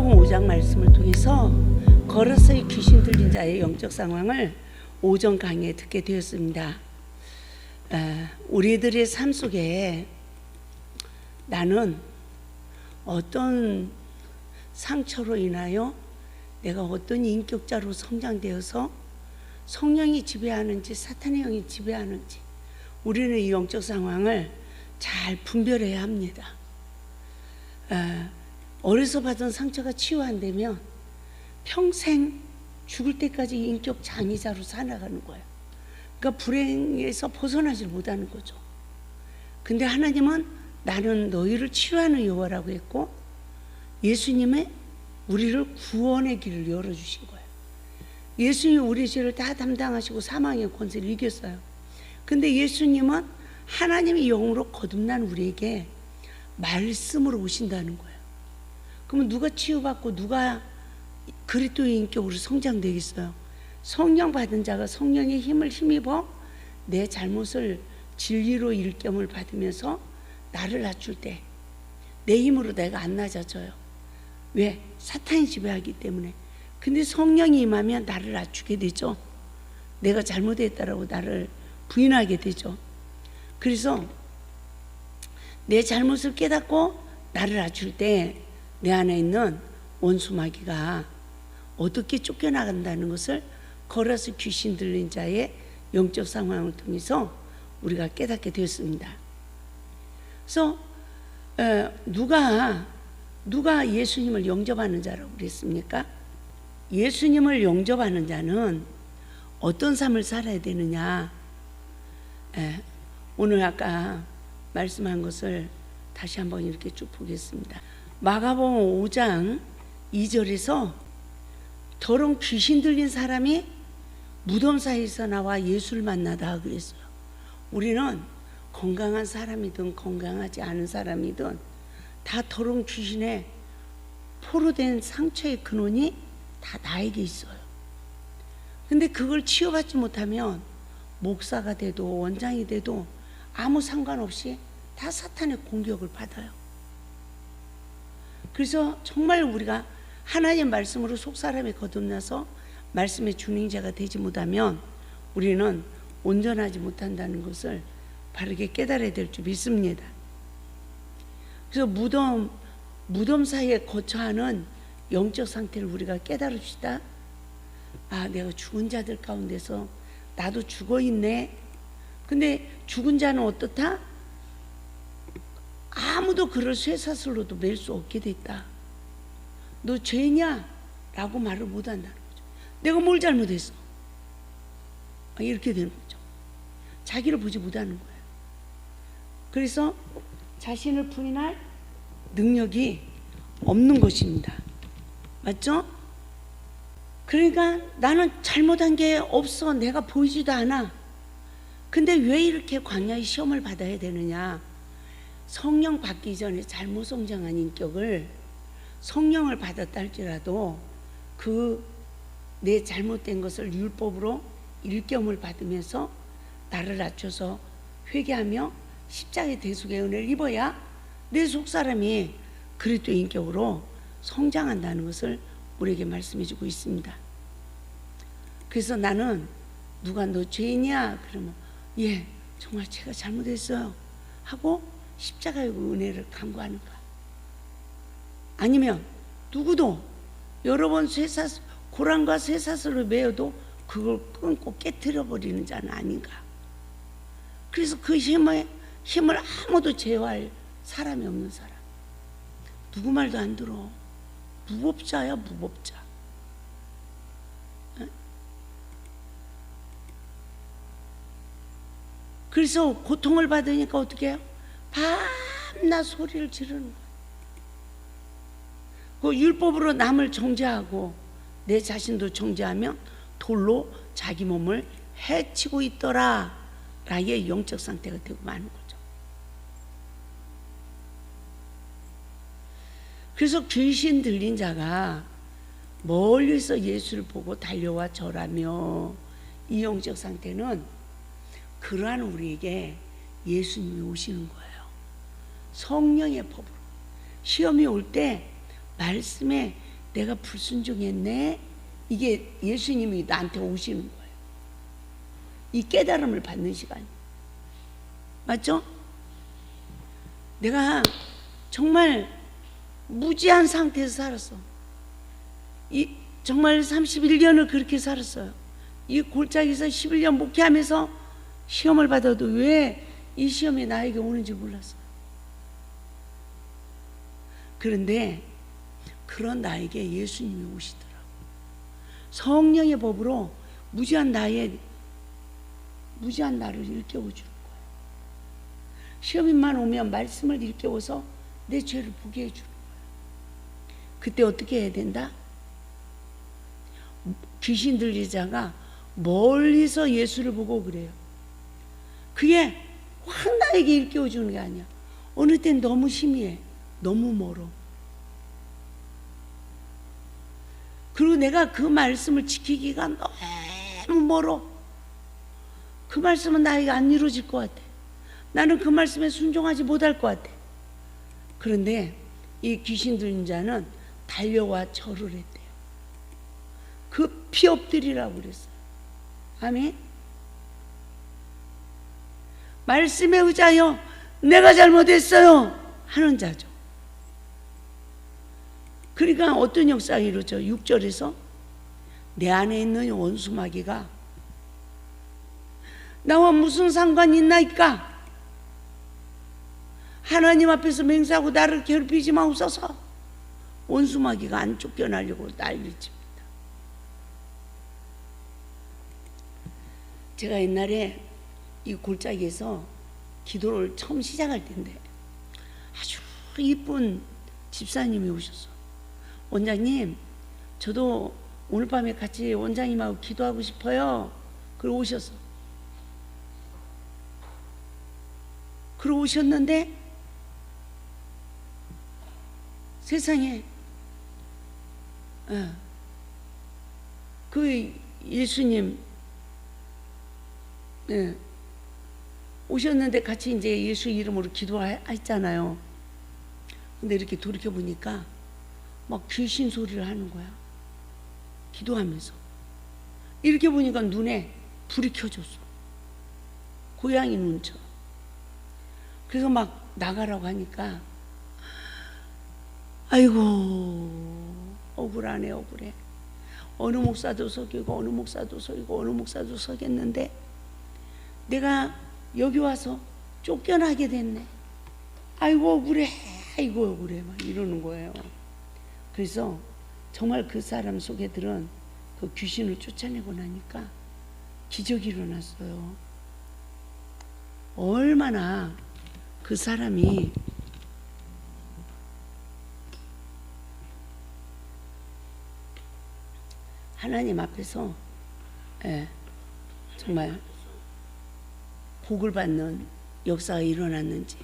마가복음 5장 말씀을 통해서 걸어서의 귀신 들린 자의 영적 상황을 오전 강의에 듣게 되었습니다. 우리들의 삶 속에 나는 어떤 상처로 인하여 내가 어떤 인격자로 성장되어서 성령이 지배하는지 사탄의 영이 지배하는지 우리는 이 영적 상황을 잘 분별해야 합니다. 어려서 받은 상처가 치유 안 되면 평생 죽을 때까지 인격 장애자로 살아가는 거예요. 그러니까 불행에서 벗어나질 못하는 거죠. 근데 하나님은 나는 너희를 치유하는 여호와라고 했고 예수님의 우리를 구원의 길을 열어주신 거예요. 예수님이 우리 죄를 다 담당하시고 사망의 권세를 이겼어요. 근데 예수님은 하나님의 영으로 거듭난 우리에게 말씀으로 오신다는 거예요. 그러면 누가 치유받고 누가 그리스도의 인격으로 성장되겠어요? 성령 받은 자가 성령의 힘을 힘입어 내 잘못을 진리로 일깨움을 받으면서 나를 낮출 때 내 힘으로 내가 안 낮아져요. 왜? 사탄이 지배하기 때문에. 근데 성령이 임하면 나를 낮추게 되죠. 내가 잘못했다라고 나를 부인하게 되죠. 그래서 내 잘못을 깨닫고 나를 낮출 때 내 안에 있는 원수 마귀가 어떻게 쫓겨나간다는 것을 걸어서 귀신 들린 자의 영적 상황을 통해서 우리가 깨닫게 되었습니다. 그래서 누가 예수님을 영접하는 자라고 그랬습니까? 예수님을 영접하는 자는 어떤 삶을 살아야 되느냐? 오늘 아까 말씀한 것을 다시 한번 이렇게 쭉 보겠습니다. 마가복음 5장 2절에서 더러운 귀신 들린 사람이 무덤 사이에서 나와 예수를 만나다 그랬어요. 우리는 건강한 사람이든 건강하지 않은 사람이든 다 더러운 귀신의 포로된 상처의 근원이 다 나에게 있어요. 근데 그걸 치유받지 못하면 목사가 돼도 원장이 돼도 아무 상관없이 다 사탄의 공격을 받아요. 그래서 정말 우리가 하나님 말씀으로 속사람이 거듭나서 말씀의 준행자가 되지 못하면 우리는 온전하지 못한다는 것을 바르게 깨달아야 될 줄 믿습니다. 그래서 무덤 사이에 거처하는 영적 상태를 우리가 깨달읍시다. 아, 내가 죽은 자들 가운데서 나도 죽어 있네. 근데 죽은 자는 어떻다? 아무도 그를 쇠사슬로도 맬 수 없게 됐다. 너 죄냐? 라고 말을 못한다는 거죠. 내가 뭘 잘못했어? 이렇게 되는 거죠. 자기를 보지 못하는 거예요. 그래서 자신을 부인할 능력이 없는 것입니다. 맞죠? 그러니까 나는 잘못한 게 없어. 내가 보이지도 않아. 근데 왜 이렇게 광야의 시험을 받아야 되느냐? 성령 받기 전에 잘못 성장한 인격을 성령을 받았다 할지라도 그 내 잘못된 것을 율법으로 일깨움을 받으면서 나를 낮춰서 회개하며 십자가의 대속의 은혜를 입어야 내 속사람이 그리스도의 인격으로 성장한다는 것을 우리에게 말씀해 주고 있습니다. 그래서 나는 누가 너 죄인이야? 그러면 예, 정말 제가 잘못했어요 하고 십자가의 은혜를 간구하는가? 아니면 누구도 여러 번 고랑과 쇠사슬로 매어도 그걸 끊고 깨트려 버리는 자는 아닌가? 그래서 그 힘을 아무도 제어할 사람이 없는 사람. 누구 말도 안 들어. 무법자야, 무법자. 그래서 고통을 받으니까 어떻게 해요? 밤낮 소리를 지르는 거예요. 그 율법으로 남을 정죄하고 내 자신도 정죄하면 돌로 자기 몸을 해치고 있더라 라의 영적 상태가 되고 마는 거죠. 그래서 귀신 들린 자가 멀리서 예수를 보고 달려와 절하며 이 영적 상태는 그러한 우리에게 예수님이 오시는 거예요. 성령의 법으로. 시험이 올 때 말씀에 내가 불순종했네. 이게 예수님이 나한테 오시는 거예요. 이 깨달음을 받는 시간. 맞죠? 내가 정말 무지한 상태에서 살았어. 정말 31년을 그렇게 살았어요. 이 골짜기에서 11년 목회하면서 시험을 받아도 왜 이 시험이 나에게 오는지 몰랐어요. 그런데 그런 나에게 예수님이 오시더라고요. 성령의 법으로 무지한 나를 일깨워 주는 거예요. 시험만 오면 말씀을 일깨워서 내 죄를 보게 해주는 거예요. 그때 어떻게 해야 된다? 귀신 들린 자가 멀리서 예수를 보고 그래요. 그게 확 나에게 일깨워 주는 게 아니야. 어느 땐 너무 희미해. 너무 멀어. 그리고 내가 그 말씀을 지키기가 너무 멀어. 그 말씀은 나에게 안 이루어질 것 같아. 나는 그 말씀에 순종하지 못할 것 같아. 그런데 이 귀신 들린 자는 달려와 절을 했대요. 급히 엎드리라고 그랬어요. 아멘. 말씀에 의지하여 내가 잘못했어요 하는 자죠. 그러니까 어떤 역사가 이루어져? 6절에서 내 안에 있는 원수마귀가 나와 무슨 상관이 있나이까? 하나님 앞에서 맹세하고 나를 괴롭히지 마옵소서. 원수마귀가 안 쫓겨나려고 난리칩니다. 제가 옛날에 이 골짜기에서 기도를 처음 시작할 때인데 아주 이쁜 집사님이 오셨어. 원장님, 저도 오늘 밤에 같이 원장님하고 기도하고 싶어요. 그러고 오셨어. 그러고 오셨는데 세상에 그 예수님 오셨는데 같이 이제 예수 이름으로 기도했잖아요. 근데 이렇게 돌이켜 보니까 막 귀신 소리를 하는 거야. 기도하면서. 이렇게 보니까 눈에 불이 켜졌어. 고양이 눈처럼. 그래서 막 나가라고 하니까 아이고 억울하네 억울해. 어느 목사도 속이고 어느 목사도 속이고 어느 목사도 속였는데 내가 여기 와서 쫓겨나게 됐네. 아이고 억울해 아이고 억울해 막 이러는 거예요. 그래서 정말 그 사람 속에 들은 그 귀신을 쫓아내고 나니까 기적이 일어났어요. 얼마나 그 사람이 하나님 앞에서 정말 복을 받는 역사가 일어났는지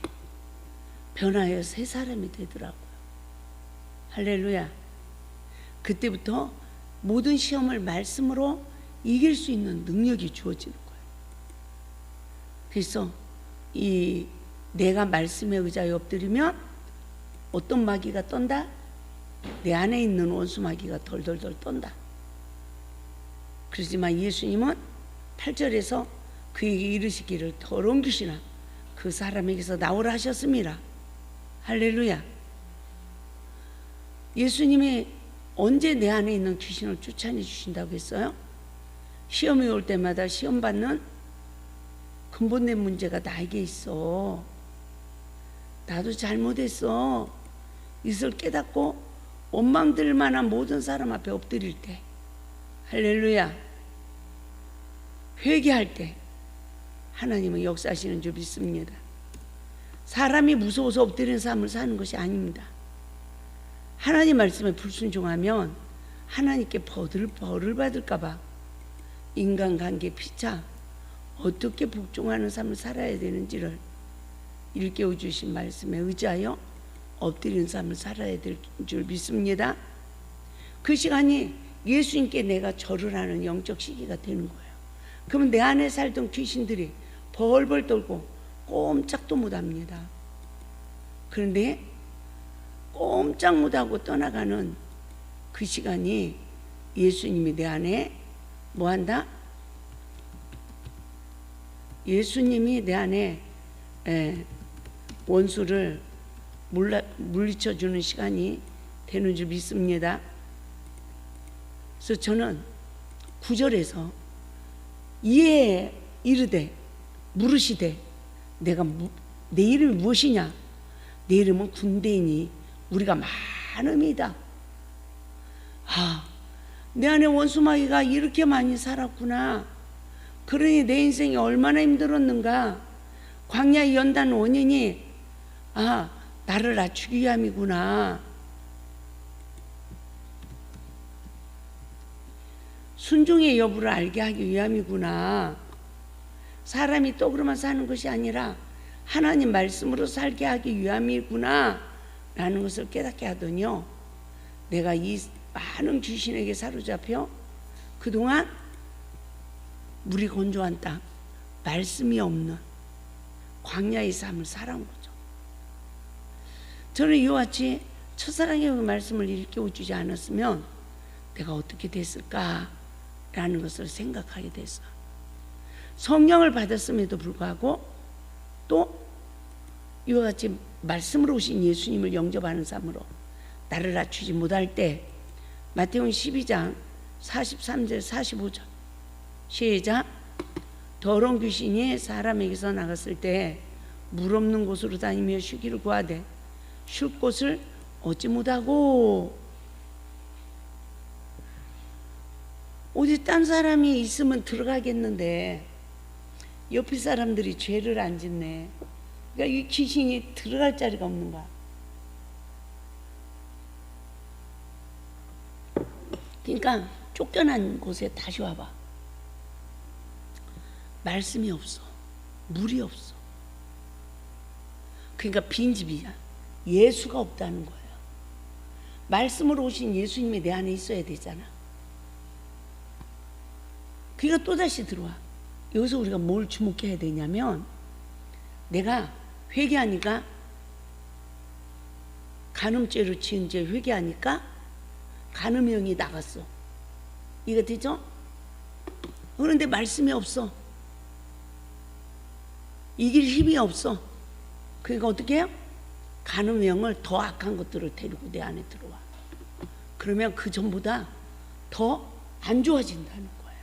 변화해서 새 사람이 되더라고요. 할렐루야. 그때부터 모든 시험을 말씀으로 이길 수 있는 능력이 주어지는 거예요. 그래서 내가 말씀에 의지하여 엎드리면 어떤 마귀가 떤다? 내 안에 있는 원수 마귀가 덜덜덜 떤다. 그러지만 예수님은 8절에서 그에게 이르시기를 더러운 귀신아 그 사람에게서 나오라 하셨습니다. 할렐루야. 예수님이 언제 내 안에 있는 귀신을 쫓아내 주신다고 했어요? 시험이 올 때마다 시험 받는 근본된 문제가 나에게 있어. 나도 잘못했어. 이것을 깨닫고 원망 들 만한 모든 사람 앞에 엎드릴 때, 할렐루야, 회개할 때 하나님은 역사하시는 줄 믿습니다. 사람이 무서워서 엎드리는 삶을 사는 것이 아닙니다. 하나님 말씀에 불순종하면 하나님께 벌을 받을까 봐 인간관계 피차 어떻게 복종하는 삶을 살아야 되는지를 일깨워 주신 말씀에 의지하여 엎드리는 삶을 살아야 될 줄 믿습니다. 그 시간이 예수님께 내가 절을 하는 영적 시기가 되는 거예요. 그러면 내 안에 살던 귀신들이 벌벌 떨고 꼼짝도 못합니다. 그런데 꼼짝 못하고 떠나가는 그 시간이 예수님이 내 안에 뭐한다? 예수님이 내 안에 원수를 물리쳐주는 시간이 되는 줄 믿습니다. 그래서 저는 9절에서 이에 이르되 물으시되 내 이름이 무엇이냐? 내 이름은 군대이니 우리가 많음이다. 내 안에 원수마귀가 이렇게 많이 살았구나. 그러니 내 인생이 얼마나 힘들었는가. 광야에 연단 원인이 나를 낮추기 위함이구나. 순종의 여부를 알게 하기 위함이구나. 사람이 떡으로만 사는 것이 아니라 하나님 말씀으로 살게 하기 위함이구나 라는 것을 깨닫게 하더니요, 내가 이 많은 귀신에게 사로잡혀 그동안 물이 건조한 땅, 말씀이 없는 광야의 삶을 살아온 거죠. 저는 이와 같이 첫사랑의 말씀을 일깨워주지 않았으면 내가 어떻게 됐을까라는 것을 생각하게 됐어요. 성령을 받았음에도 불구하고 또 이와 같이 말씀으로 오신 예수님을 영접하는 삶으로 나를 낮추지 못할 때, 마태복음 12장 43절 45절 시작. 더러운 귀신이 사람에게서 나갔을 때 물 없는 곳으로 다니며 쉬기를 구하되 쉴 곳을 얻지 못하고. 어디 딴 사람이 있으면 들어가겠는데 옆에 사람들이 죄를 안 짓네. 그러니까 이 귀신이 들어갈 자리가 없는 거야. 그러니까 쫓겨난 곳에 다시 와봐. 말씀이 없어. 물이 없어. 그러니까 빈집이야. 예수가 없다는 거예요. 말씀으로 오신 예수님이 내 안에 있어야 되잖아. 그러니까 또다시 들어와. 여기서 우리가 뭘 주목해야 되냐면, 내가 회개하니까, 간음죄로 지은 죄 회개하니까 간음형이 나갔어. 이거 되죠? 그런데 말씀이 없어. 이길 힘이 없어. 그러니까 어떻게 해요? 간음형을 더 악한 것들을 데리고 내 안에 들어와. 그러면 그 전보다 더 안 좋아진다는 거예요.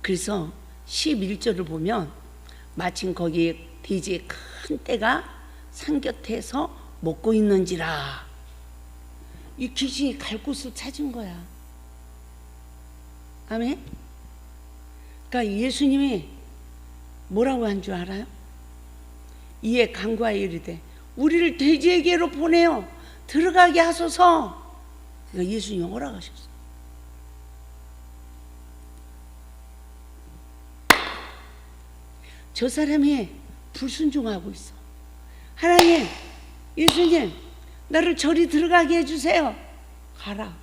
그래서 11절을 보면 마침 거기에 돼지의 큰 떼가 산 곁에서 먹고 있는지라. 이 귀신이 갈 곳을 찾은 거야. 아멘? 그러니까 예수님이 뭐라고 한 줄 알아요? 이에 간구하여 이르되 우리를 돼지에게로 보내어 들어가게 하소서. 그러니까 예수님이 허락하셨어. 저 사람이 불순종하고 있어. 하나님, 예수님, 나를 저리 들어가게 해주세요. 가라.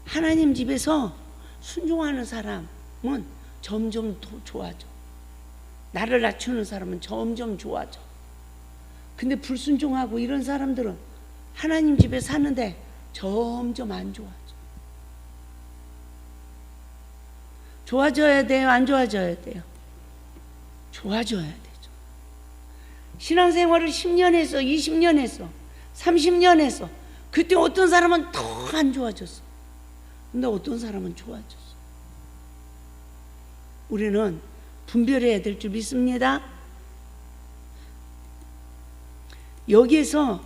하나님 집에서 순종하는 사람은 점점 더 좋아져. 나를 낮추는 사람은 점점 좋아져. 근데 불순종하고 이런 사람들은 하나님 집에 사는데 점점 안 좋아져. 좋아져야 돼요? 안 좋아져야 돼요? 좋아져야 되죠. 신앙생활을 10년 했어, 20년 했어, 30년 했어. 그때 어떤 사람은 더 안 좋아졌어. 근데 어떤 사람은 좋아졌어. 우리는 분별해야 될 줄 믿습니다. 여기에서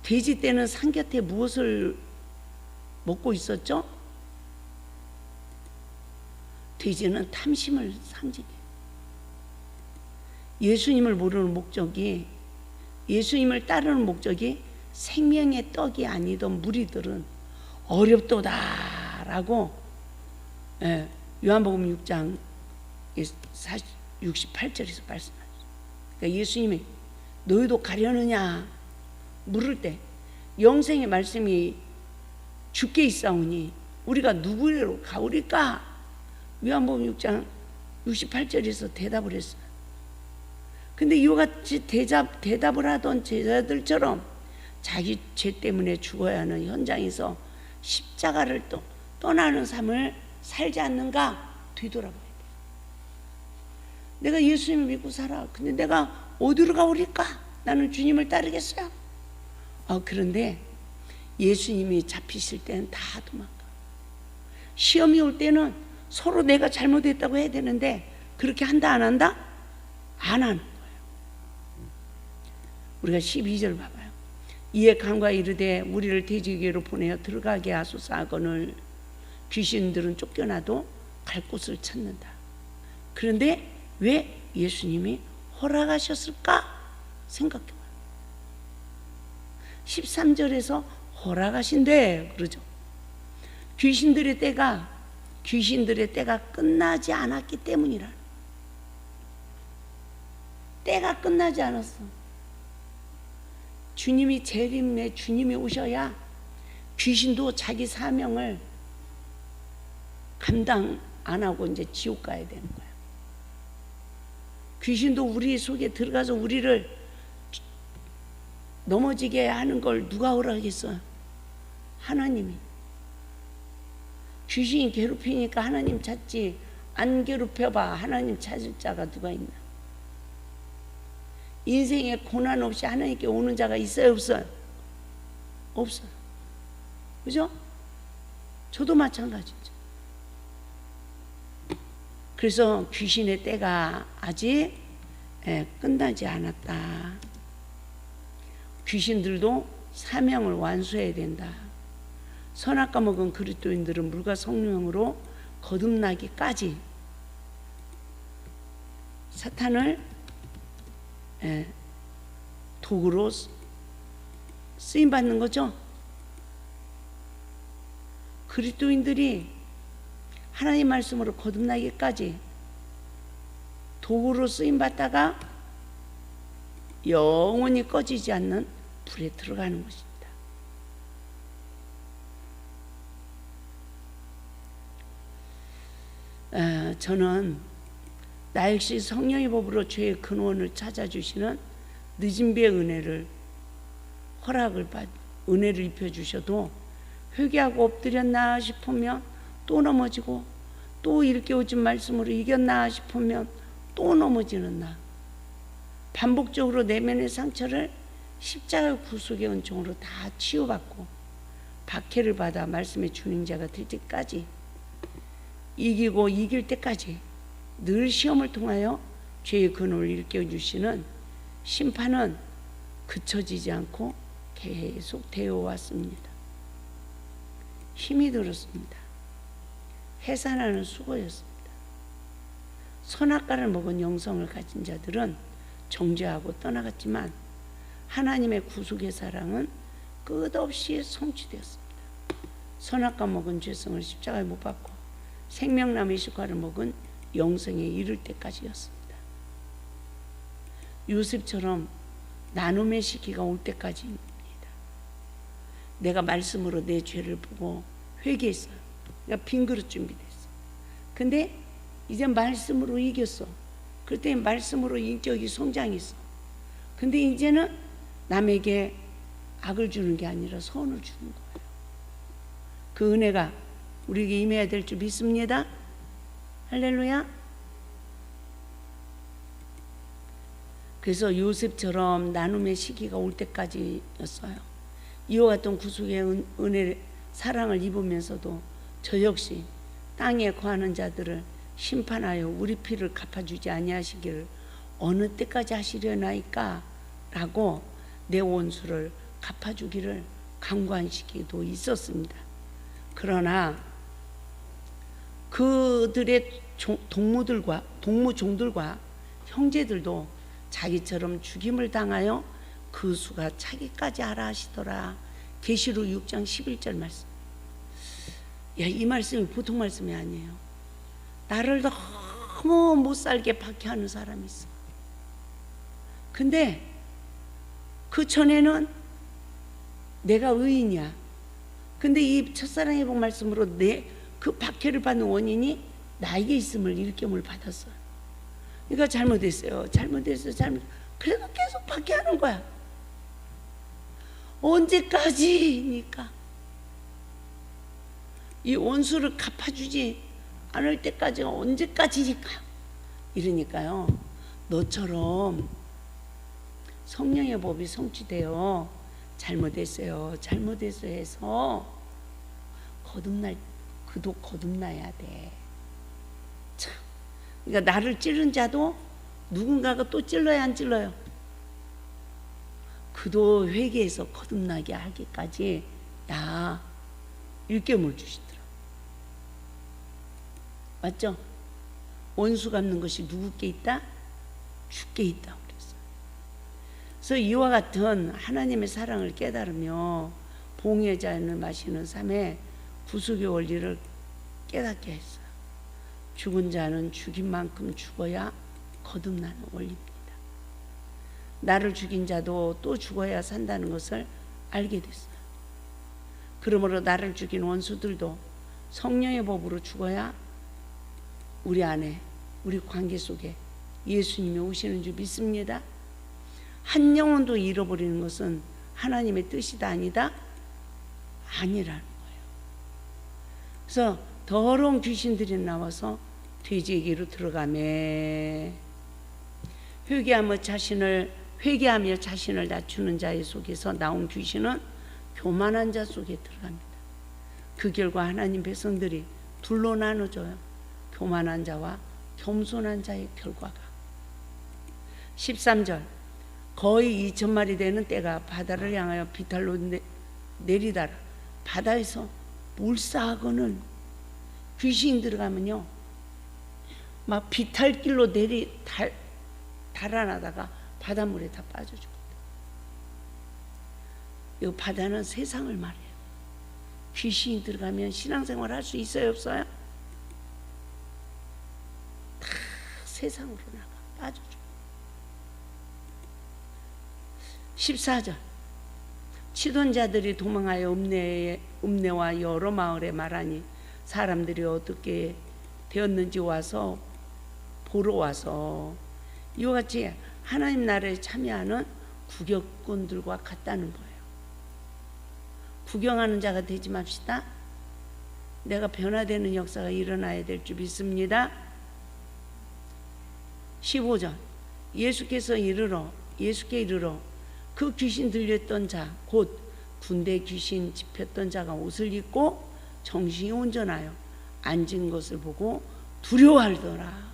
돼지 떼는 산 곁에 무엇을 먹고 있었죠? 돼지는 탐심을 상징해요. 예수님을 모르는 목적이, 예수님을 따르는 목적이 생명의 떡이 아니던 무리들은 어렵도다라고 요한복음 6장 68절에서 말씀하셨어요. 그러니까 예수님이 너희도 가려느냐 물을 때 영생의 말씀이 주께 있사오니 우리가 누구로 가오리까? 요한복음 6장 68절에서 대답을 했어요. 근데 이와 같이 대답을 하던 제자들처럼 자기 죄 때문에 죽어야 하는 현장에서 십자가를 떠나는 삶을 살지 않는가 뒤돌아봐야 돼. 내가 예수님을 믿고 살아. 근데 내가 어디로 가오리까? 나는 주님을 따르겠어요. 그런데 예수님이 잡히실 때는 다 도망가. 시험이 올 때는 서로 내가 잘못했다고 해야 되는데 그렇게 한다 안 한다? 안 하는 거예요. 우리가 12절 봐봐요. 이에 강과 이르되 우리를 돼지에게로 보내어 들어가게 하소서 하거늘 귀신들은 쫓겨나도 갈 곳을 찾는다. 그런데 왜 예수님이 허락하셨을까? 생각해봐요. 13절에서 허락하신대 그러죠. 귀신들의 때가 끝나지 않았기 때문이라. 때가 끝나지 않았어. 주님이 재림에 주님이 오셔야 귀신도 자기 사명을 감당 안 하고 이제 지옥 가야 되는 거야. 귀신도 우리 속에 들어가서 우리를 넘어지게 하는 걸 누가 허락하겠어요? 하나님이. 귀신이 괴롭히니까 하나님 찾지, 안 괴롭혀봐 하나님 찾을 자가 누가 있나? 인생에 고난 없이 하나님께 오는 자가 있어요 없어요? 없어요. 그죠? 저도 마찬가지죠. 그래서 귀신의 때가 아직 끝나지 않았다. 귀신들도 사명을 완수해야 된다. 선악과 먹은 그리스도인들은 물과 성령으로 거듭나기까지 사탄을 도구로 쓰임받는 거죠. 그리스도인들이 하나님 말씀으로 거듭나기까지 도구로 쓰임받다가 영원히 꺼지지 않는 불에 들어가는 것입니다. 저는 나 역시 성령의 법으로 죄의 근원을 찾아주시는 늦은 비의 은혜를 은혜를 입혀주셔도 회개하고 엎드렸나 싶으면 또 넘어지고 또 일깨워진 말씀으로 이겼나 싶으면 또 넘어지는 나. 반복적으로 내면의 상처를 십자가의 구속의 은총으로 다 치유받고 박해를 받아 말씀의 주인자가 될 때까지 이기고 이길 때까지 늘 시험을 통하여 죄의 근원을 일깨워주시는 심판은 그쳐지지 않고 계속 되어 왔습니다. 힘이 들었습니다. 해산하는 수고였습니다. 선악과를 먹은 영성을 가진 자들은 정죄하고 떠나갔지만 하나님의 구속의 사랑은 끝없이 성취되었습니다. 선악과 먹은 죄성을 십자가에 못 박고 생명나무의 실과를 먹은 영성에 이를 때까지였습니다. 요셉처럼 나눔의 시기가 올 때까지입니다. 내가 말씀으로 내 죄를 보고 회개했어요. 내가 빈 그릇 준비됐어. 근데 이제 말씀으로 이겼어. 그때 말씀으로 인격이 성장했어. 근데 이제는 남에게 악을 주는 게 아니라 선을 주는 거예요. 그 은혜가 우리에게 임해야 될 줄 믿습니다. 할렐루야. 그래서 요셉처럼 나눔의 시기가 올 때까지였어요. 이와 같은 구속의 은혜 사랑을 입으면서도 저 역시 땅에 거하는 자들을 심판하여 우리 피를 갚아주지 아니하시기를 어느 때까지 하시려나이까 라고 내 원수를 갚아주기를 간구한 시기도 있었습니다. 그러나 그들의 동무종들과 형제들도 자기처럼 죽임을 당하여 그 수가 차기까지 하라 하시더라. 계시록 6장 11절 말씀. 이 말씀이 보통 말씀이 아니에요. 나를 너무 못살게 박해하는 사람이 있어. 근데 그 전에는 내가 의인이야. 근데 이 첫사랑의 복 말씀으로 그 박해를 받는 원인이 나에게 있음을 일깨움을 받았어요. 그러니까 잘못했어요. 그래도 계속 받게 하는 거야. 언제까지니까? 이 원수를 갚아주지 않을 때까지가 언제까지니까? 이러니까요, 너처럼 성령의 법이 성취되어 잘못했어요 해서 그도 거듭나야 돼. 참. 그러니까 나를 찌른 자도 누군가가 또 찔러야 안 찔러요? 그도 회개해서 거듭나게 하기까지 일깨움을 주시더라. 맞죠? 원수 갚는 것이 누구께 있다? 주께 있다 그랬어요. 그래서 이와 같은 하나님의 사랑을 깨달으며 봉의 잔을 마시는 삶에 구속의 원리를 깨닫게 했어요. 죽은 자는 죽인 만큼 죽어야 거듭나는 원리입니다. 나를 죽인 자도 또 죽어야 산다는 것을 알게 됐어요. 그러므로 나를 죽인 원수들도 성령의 법으로 죽어야 우리 안에, 우리 관계 속에 예수님이 오시는 줄 믿습니다. 한 영혼도 잃어버리는 것은 하나님의 뜻이다 아니다? 아니라는 거예요. 그래서 더러운 귀신들이 나와서 돼지에게로 들어가매 회개하며 자신을 낮추는 자의 속에서 나온 귀신은 교만한 자 속에 들어갑니다. 그 결과 하나님 백성들이 둘로 나눠져요. 교만한 자와 겸손한 자의 결과가. 13절 거의 2,000마리 되는 떼가 바다를 향하여 비탈로 내리다라. 바다에서 몰사하고는 귀신이 들어가면요 막 비탈길로 달아나다가 바닷물에 다 빠져 죽거든. 이 바다는 세상을 말해요. 귀신이 들어가면 신앙생활 할 수 있어요 없어요? 다 세상으로 나가 빠져 죽어. 14절 치던 자들이 도망하여 읍내와 여러 마을에 말하니 사람들이 어떻게 되었는지 보러 와서 이와 같이 하나님 나라에 참여하는 구경꾼들과 같다는 거예요. 구경하는 자가 되지 맙시다. 내가 변화되는 역사가 일어나야 될 줄 믿습니다. 15절 예수께 이르러 그 귀신 들렸던 자 곧 군대 귀신 집혔던 자가 옷을 입고 정신이 온전하여 앉은 것을 보고 두려워하더라.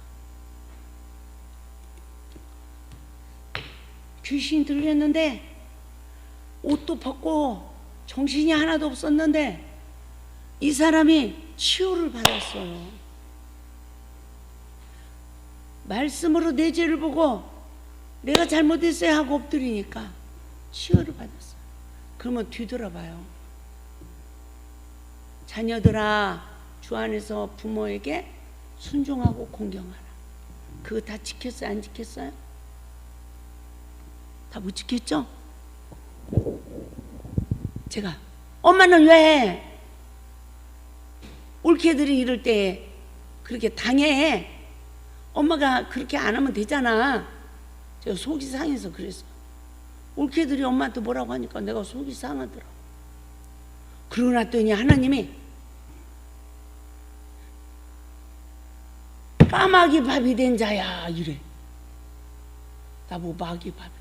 귀신이 들렸는데 옷도 벗고 정신이 하나도 없었는데 이 사람이 치유를 받았어요. 말씀으로 내 죄를 보고 내가 잘못했어요 하고 엎드리니까 치유를 받았어요. 그러면 뒤돌아봐요. 자녀들아 주 안에서 부모에게 순종하고 공경하라. 그거 다 지켰어요? 안 지켰어요? 다 못 지켰죠? 제가 엄마는 왜 올케들이 이럴 때 그렇게 당해? 엄마가 그렇게 안 하면 되잖아. 제가 속이 상해서 그랬어요. 올케들이 엄마한테 뭐라고 하니까 내가 속이 상하더라고. 그러고 났더니 하나님이 까마귀 밥이 된 자야 이래. 나보고 마귀 밥이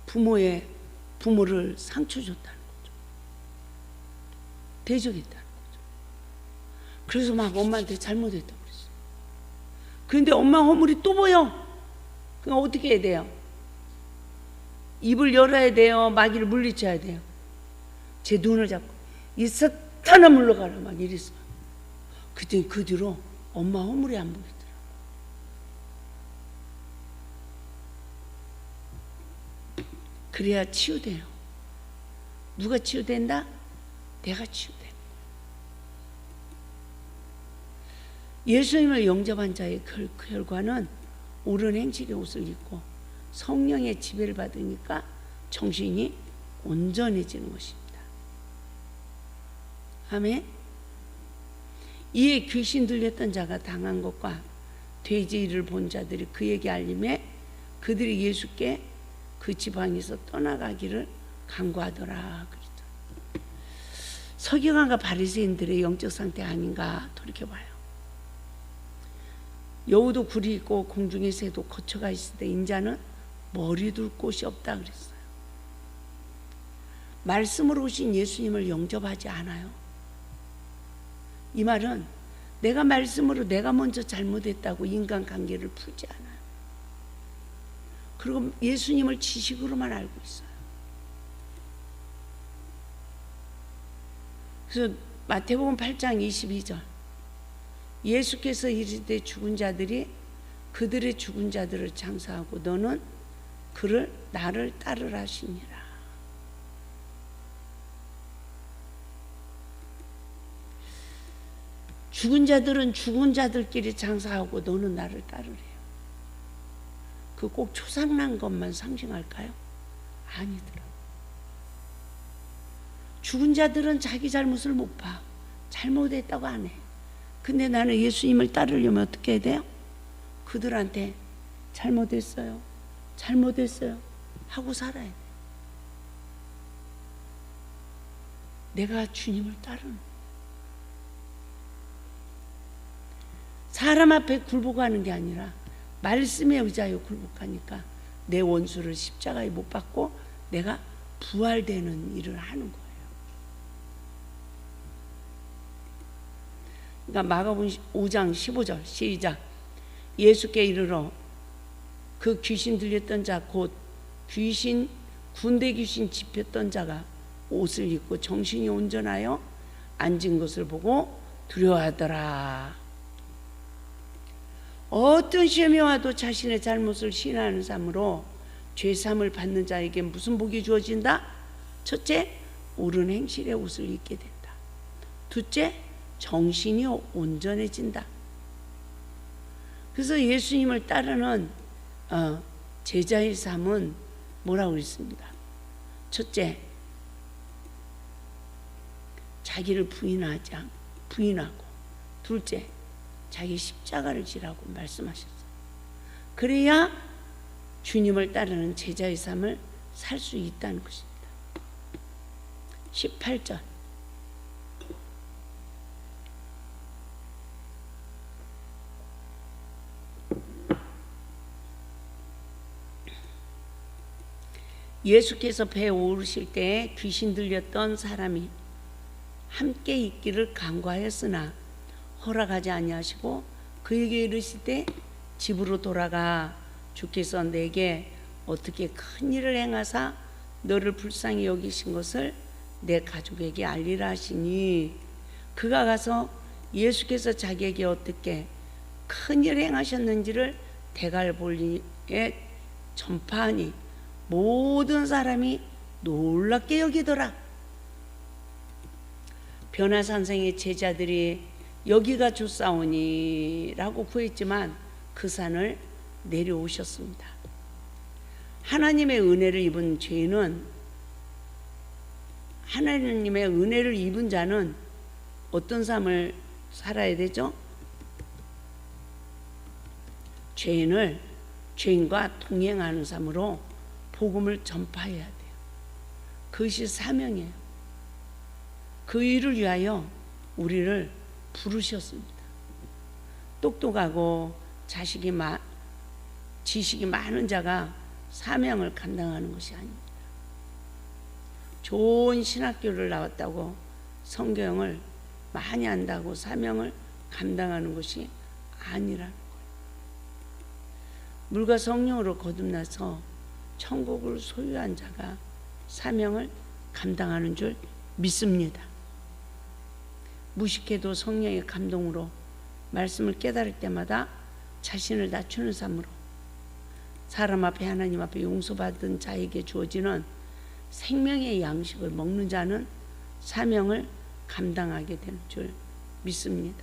된. 부모를 상처 줬다는 거죠. 대적했다는 거죠. 그래서 막 엄마한테 잘못했다고 그랬어요. 그런데 엄마 허물이 또 보여. 그럼 어떻게 해야 돼요? 입을 열어야 돼요? 마귀를 물리쳐야 돼요? 제 눈을 잡고 이 사탄아 물러가라 막 이랬어요. 그랬더니 그 뒤로 엄마 허물이 안 보이더라고. 그래야 치유돼요. 누가 치유된다? 내가 치유돼. 예수님을 영접한 자의 결과는 옳은 행실의 옷을 입고 성령의 지배를 받으니까 정신이 온전해지는 것입니다. 아멘. 이에 귀신 들렸던 자가 당한 것과 돼지를 본 자들이 그에게 알림해 그들이 예수께 그 지방에서 떠나가기를 간구하더라. 그랬죠. 서기관과 바리새인들의 영적 상태 아닌가 돌이켜봐요. 여우도 굴이 있고 공중의 새도 거처가 있을 때 인자는 머리 둘 곳이 없다 그랬어요. 말씀으로 오신 예수님을 영접하지 않아요. 이 말은 내가 말씀으로 내가 먼저 잘못했다고 인간관계를 풀지 않아요. 그리고 예수님을 지식으로만 알고 있어요. 그래서 마태복음 8장 22절 예수께서 이르되 죽은 자들이 그들의 죽은 자들을 장사하고 너는 그를 나를 따르라 하시니라. 죽은 자들은 죽은 자들끼리 장사하고 너는 나를 따르래요. 그 꼭 초상난 것만 상징할까요? 아니더라. 죽은 자들은 자기 잘못을 못 봐. 잘못했다고 안 해. 근데 나는 예수님을 따르려면 어떻게 해야 돼요? 그들한테 잘못했어요. 잘못했어요. 하고 살아야 돼. 내가 주님을 따르는 거예요. 사람 앞에 굴복하는 게 아니라 말씀에 의지하여 굴복하니까 내 원수를 십자가에 못 박고 내가 부활되는 일을 하는 거예요. 그러니까 마가복음 5장 15절 시작. 예수께 이르러 그 귀신 들렸던 자 곧 귀신 군대 귀신 집혔던 자가 옷을 입고 정신이 온전하여 앉은 것을 보고 두려워하더라. 어떤 시험이 와도 자신의 잘못을 시인하는 삶으로 죄사함을 받는 자에게 무슨 복이 주어진다? 첫째, 옳은 행실의 옷을 입게 된다. 둘째, 정신이 온전해진다. 그래서 예수님을 따르는 제자의 삶은 뭐라고 그랬습니다. 첫째, 자기를 부인하고 둘째, 자기 십자가를 지라고 말씀하셨어요. 그래야 주님을 따르는 제자의 삶을 살 수 있다는 것입니다. 18절 예수께서 배에 오르실 때 귀신 들렸던 사람이 함께 있기를 간구하였으나 허락하지 아니하시고 그에게 이르시되 집으로 돌아가 주께서 내게 어떻게 큰 일을 행하사 너를 불쌍히 여기신 것을 내 가족에게 알리라 하시니 그가 가서 예수께서 자기에게 어떻게 큰 일을 행하셨는지를 대갈볼리에 전파하니 모든 사람이 놀랍게 여기더라. 변화산성의 제자들이 여기가 좋사오니 라고 구했지만 그 산을 내려오셨습니다. 하나님의 은혜를 입은 죄인은 하나님의 은혜를 입은 자는 어떤 삶을 살아야 되죠? 죄인과 동행하는 삶으로 복음을 전파해야 돼요. 그것이 사명이에요. 그 일을 위하여 우리를 부르셨습니다. 똑똑하고 지식이 많은 자가 사명을 감당하는 것이 아닙니다. 좋은 신학교를 나왔다고 성경을 많이 안다고 사명을 감당하는 것이 아니라는 거예요. 물과 성령으로 거듭나서 천국을 소유한 자가 사명을 감당하는 줄 믿습니다. 무식해도 성령의 감동으로 말씀을 깨달을 때마다 자신을 낮추는 삶으로 사람 앞에 하나님 앞에 용서받은 자에게 주어지는 생명의 양식을 먹는 자는 사명을 감당하게 되는 줄 믿습니다.